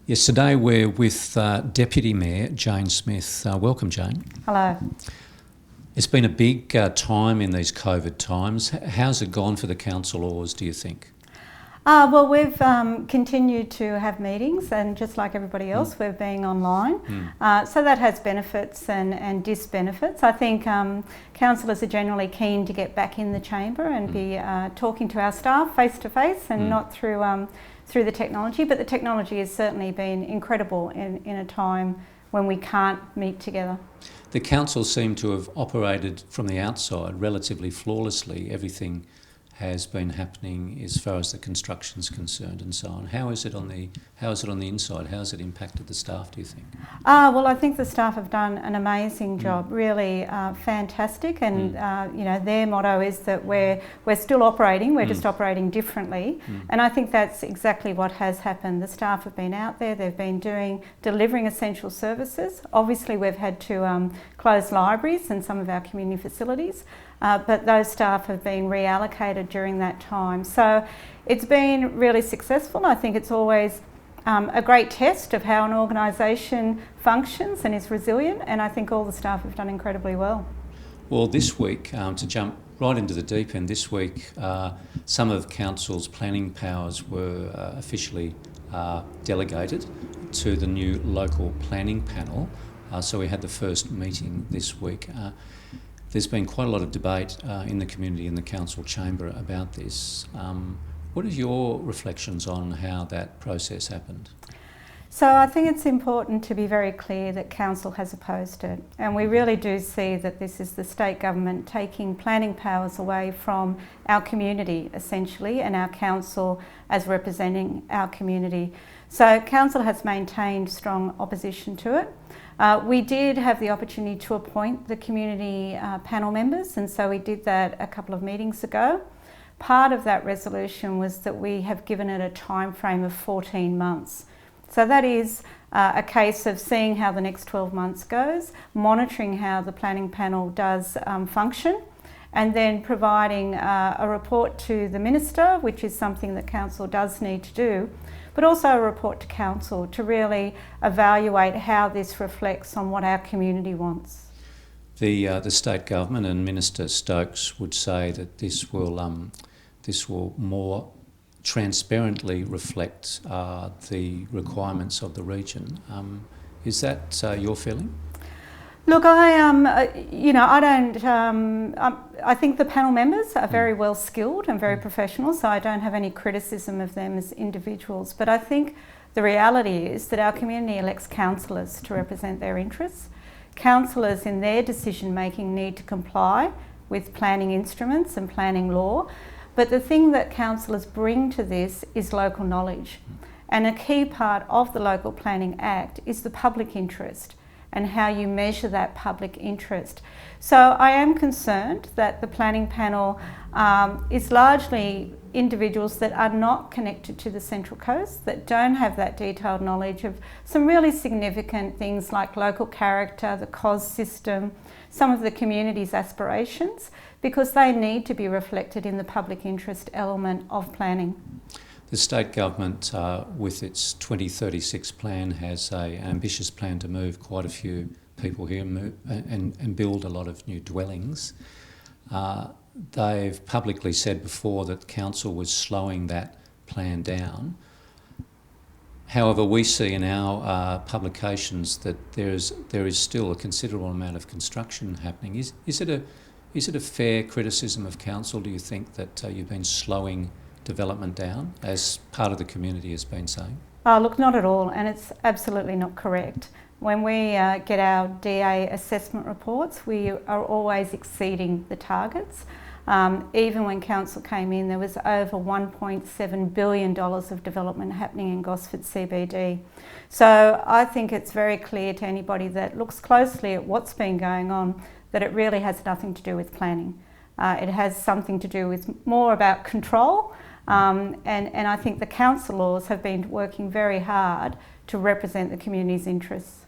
Yes, today we're with Deputy Mayor Jane Smith. Welcome, Jane. Hello. It's been a big time in these COVID times. How's it gone for the council laws, do you think? Well, we've continued to have meetings, and just like everybody else, we're being online. So that has benefits and disbenefits. I think councillors are generally keen to get back in the chamber and be talking to our staff face to face and not through the technology. But the technology has certainly been incredible in a time when we can't meet together. The council seemed to have operated from the outside relatively flawlessly. Everything has been happening as far as the construction's concerned and so on. How is it on the inside? How has it impacted the staff, do you think? Well, I think the staff have done an amazing job, really fantastic, and their motto is that we're still operating, we're just operating differently, and I think that's exactly what has happened. The staff have been out there, they've been delivering essential services. Obviously we've had to close libraries and some of our community facilities, but those staff have been reallocated during that time. So it's been really successful. I think it's always a great test of how an organisation functions and is resilient, and I think all the staff have done incredibly well. Well, this week, to jump right into the deep end, this week some of Council's planning powers were officially delegated to the new local planning panel. So we had the first meeting this week. There's been quite a lot of debate in the community in the council chamber about this. What are your reflections on how that process happened? So I think it's important to be very clear that council has opposed it, and we really do see that this is the state government taking planning powers away from our community essentially, and our council as representing our community. So council has maintained strong opposition to it. We did have the opportunity to appoint the community panel members, and so we did that a couple of meetings ago. Part of that resolution was that we have given it a time frame of 14 months. So that is a case of seeing how the next 12 months goes, monitoring how the planning panel does function, and then providing a report to the Minister, which is something that Council does need to do, but also a report to Council to really evaluate how this reflects on what our community wants. The state government and Minister Stokes would say that this will more transparently reflect the requirements of the region. Is that your feeling? Look, I think the panel members are very well skilled and very professional, so I don't have any criticism of them as individuals. But I think the reality is that our community elects councillors to represent their interests. Councillors in their decision making need to comply with planning instruments and planning law. But the thing that councillors bring to this is local knowledge. And a key part of the Local Planning Act is the public interest and how you measure that public interest. So I am concerned that the planning panel is largely individuals that are not connected to the Central Coast, that don't have that detailed knowledge of some really significant things like local character, the COS system, some of the community's aspirations, because they need to be reflected in the public interest element of planning. The state government, with its 2036 plan, has an ambitious plan to move quite a few people here and build a lot of new dwellings. They've publicly said before that council was slowing that plan down. However, we see in our publications that there is still a considerable amount of construction happening. Is it a fair criticism of council, do you think, that you've been slowing development down, as part of the community has been saying? Oh, look, not at all, and it's absolutely not correct. When we get our DA assessment reports, we are always exceeding the targets. Even when council came in, there was over $1.7 billion of development happening in Gosford CBD. So I think it's very clear to anybody that looks closely at what's been going on that it really has nothing to do with planning. It has something to do with more about control, and I think the council laws have been working very hard to represent the community's interests.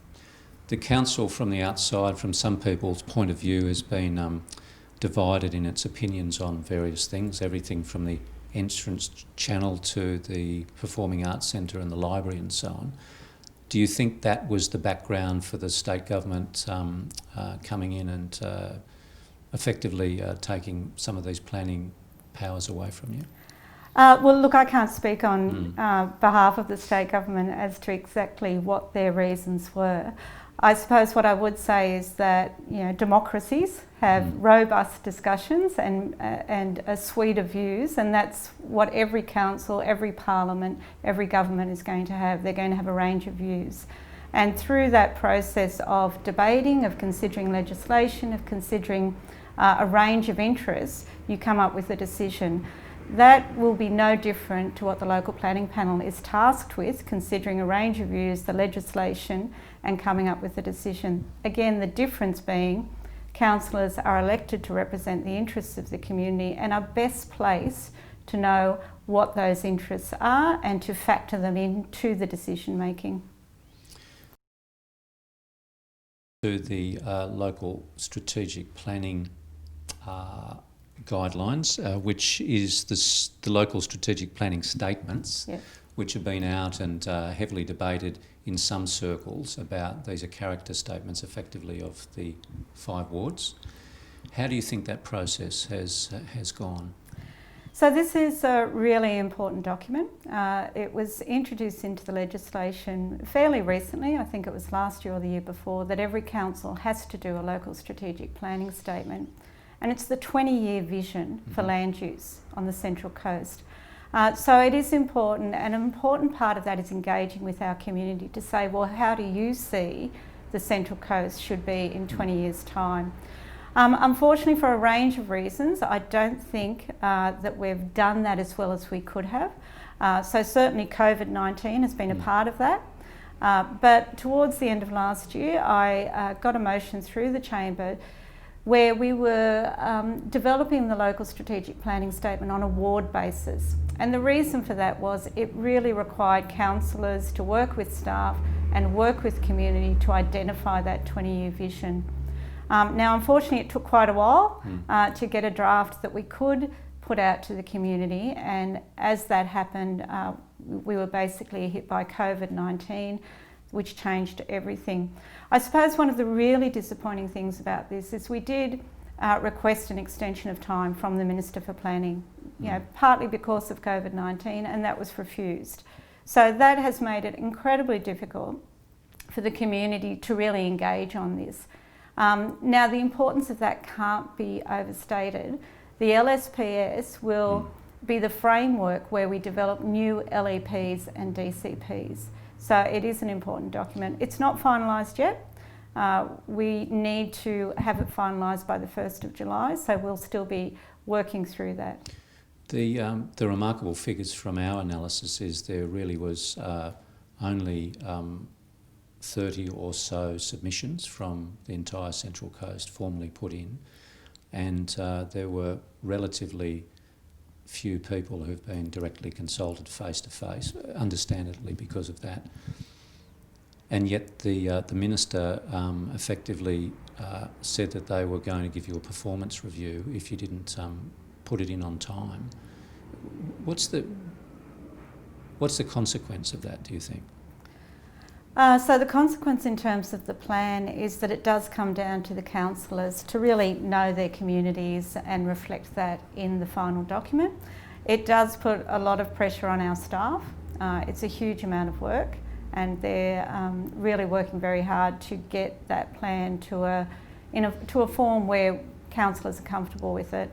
The council from the outside, from some people's point of view, has been divided in its opinions on various things, everything from the. entrance channel to the Performing Arts Centre and the library and so on. Do you think that was the background for the state government coming in and effectively taking some of these planning powers away from you? Well, look, I can't speak on behalf of the state government as to exactly what their reasons were. I suppose what I would say is that, you know, democracies have robust discussions and a suite of views, and that's what every council, every parliament, every government is going to have. They're going to have a range of views. And through that process of debating, of considering legislation, of considering a range of interests, you come up with a decision. That will be no different to what the local planning panel is tasked with, considering a range of views, the legislation, and coming up with a decision. Again, the difference being councillors are elected to represent the interests of the community and are best placed to know what those interests are and to factor them into the decision making. To the local strategic planning guidelines, which is the local strategic planning statements, Yep. which have been out and heavily debated in some circles about these are character statements effectively of the 5 wards. How do you think that process has gone? So this is a really important document. It was introduced into the legislation fairly recently, I think it was last year or the year before, that every council has to do a local strategic planning statement. And it's the 20-year vision for land use on the Central Coast. So it is important, and an important part of that is engaging with our community to say, well, how do you see the Central Coast should be in 20 years' time? Unfortunately, for a range of reasons, I don't think that we've done that as well as we could have. So certainly COVID-19 has been a part of that. But towards the end of last year, I got a motion through the chamber where we were developing the local strategic planning statement on a ward basis. And the reason for that was it really required councillors to work with staff and work with community to identify that 20-year vision. Now, unfortunately, it took quite a while to get a draft that we could put out to the community, and as that happened, we were basically hit by COVID-19, which changed everything. I suppose one of the really disappointing things about this is we did request an extension of time from the Minister for Planning, you know, partly because of COVID-19, and that was refused. So that has made it incredibly difficult for the community to really engage on this. Now, the importance of that can't be overstated. The LSPS will be the framework where we develop new LEPs and DCPs. So it is an important document. It's not finalised yet. We need to have it finalised by the 1st of July, so we'll still be working through that. The remarkable figures from our analysis is there really was only 30 or so submissions from the entire Central Coast formally put in, and there were relatively few people who've been directly consulted face to face, understandably because of that. And yet the Minister effectively said that they were going to give you a performance review if you didn't put it in on time. What's the consequence of that, do you think? So the consequence in terms of the plan is that it does come down to the councillors to really know their communities and reflect that in the final document. It does put a lot of pressure on our staff. It's a huge amount of work, and they're really working very hard to get that plan to a form where councillors are comfortable with it.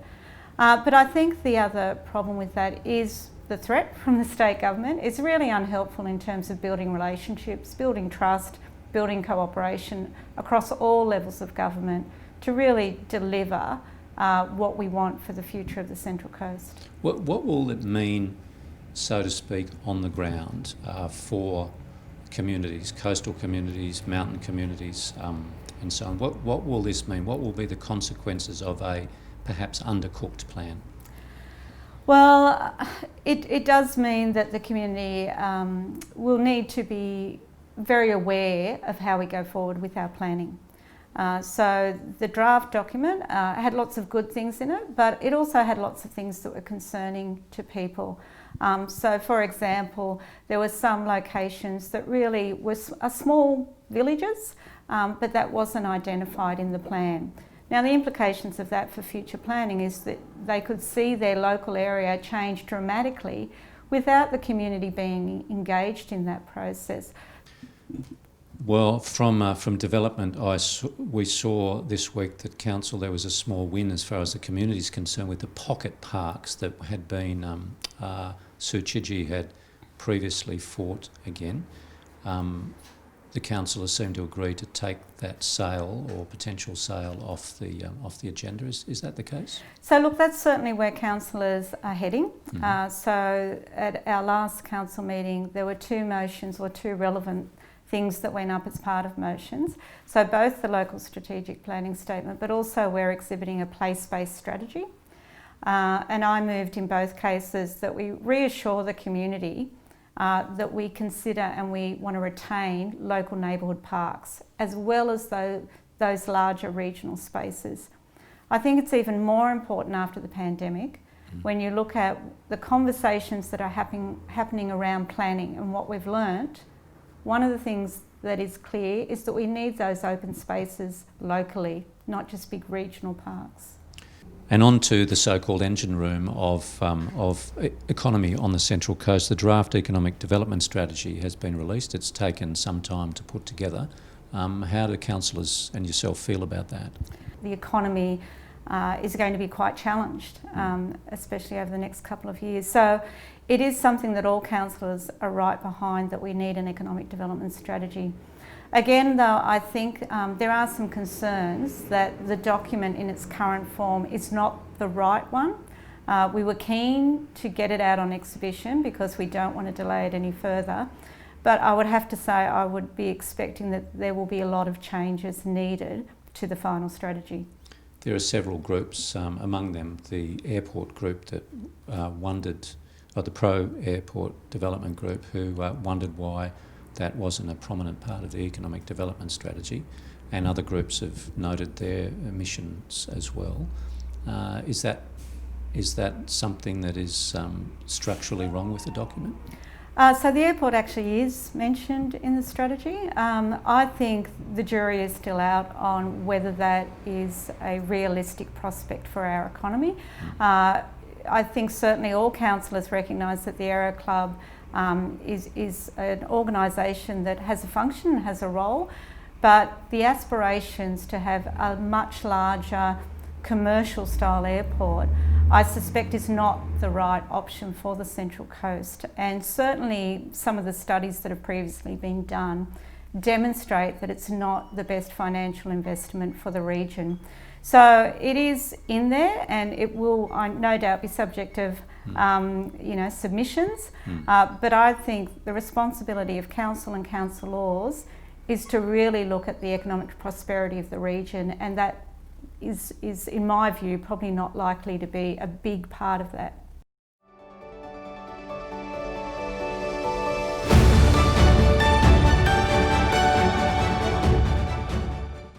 But I think the other problem with that is the threat from the state government. Is really unhelpful in terms of building relationships, building trust, building cooperation across all levels of government to really deliver what we want for the future of the Central Coast. What will it mean, so to speak, on the ground for communities, coastal communities, mountain communities, and so on? What will this mean? What will be the consequences of a perhaps undercooked plan? Well, it does mean that the community will need to be very aware of how we go forward with our planning. So the draft document had lots of good things in it, but it also had lots of things that were concerning to people. So for example, there were some locations that really were small villages, but that wasn't identified in the plan. Now the implications of that for future planning is that they could see their local area change dramatically without the community being engaged in that process. Well, from development, we saw this week that council, there was a small win as far as the community is concerned with the pocket parks that had been, Sue Chidgey had previously fought again. The councillors seem to agree to take that sale or potential sale off the agenda. Is that the case? So look, that's certainly where councillors are heading. Mm-hmm. So at our last council meeting, there were two motions or two relevant things that went up as part of motions. So both the local strategic planning statement, but also we're exhibiting a place-based strategy. And I moved in both cases that we reassure the community that we consider and we want to retain local neighbourhood parks as well as those larger regional spaces. I think it's even more important after the pandemic when you look at the conversations that are happening around planning and what we've learnt. One of the things that is clear is that we need those open spaces locally, not just big regional parks. And on to the so-called engine room of economy on the Central Coast. The draft economic development strategy has been released. It's taken some time to put together. How do councillors and yourself feel about that? The economy is going to be quite challenged, especially over the next couple of years. So it is something that all councillors are right behind, that we need an economic development strategy. Again, though, I think there are some concerns that the document in its current form is not the right one. We were keen to get it out on exhibition because we don't want to delay it any further. But I would have to say I would be expecting that there will be a lot of changes needed to the final strategy. There are several groups, among them the airport group that wondered, or the pro-airport development group, who wondered why that wasn't a prominent part of the economic development strategy, and other groups have noted their emissions as well. Is that something that is structurally wrong with the document? So the airport actually is mentioned in the strategy. I think the jury is still out on whether that is a realistic prospect for our economy. I think certainly all councillors recognise that the Aero Club is an organisation that has a function, has a role, but the aspirations to have a much larger commercial style airport, I suspect, is not the right option for the Central Coast. And certainly some of the studies that have previously been done demonstrate that it's not the best financial investment for the region. So it is in there, and it will no doubt be subject of submissions. But I think the responsibility of council and councillors is to really look at the economic prosperity of the region, and that is in my view probably not likely to be a big part of that.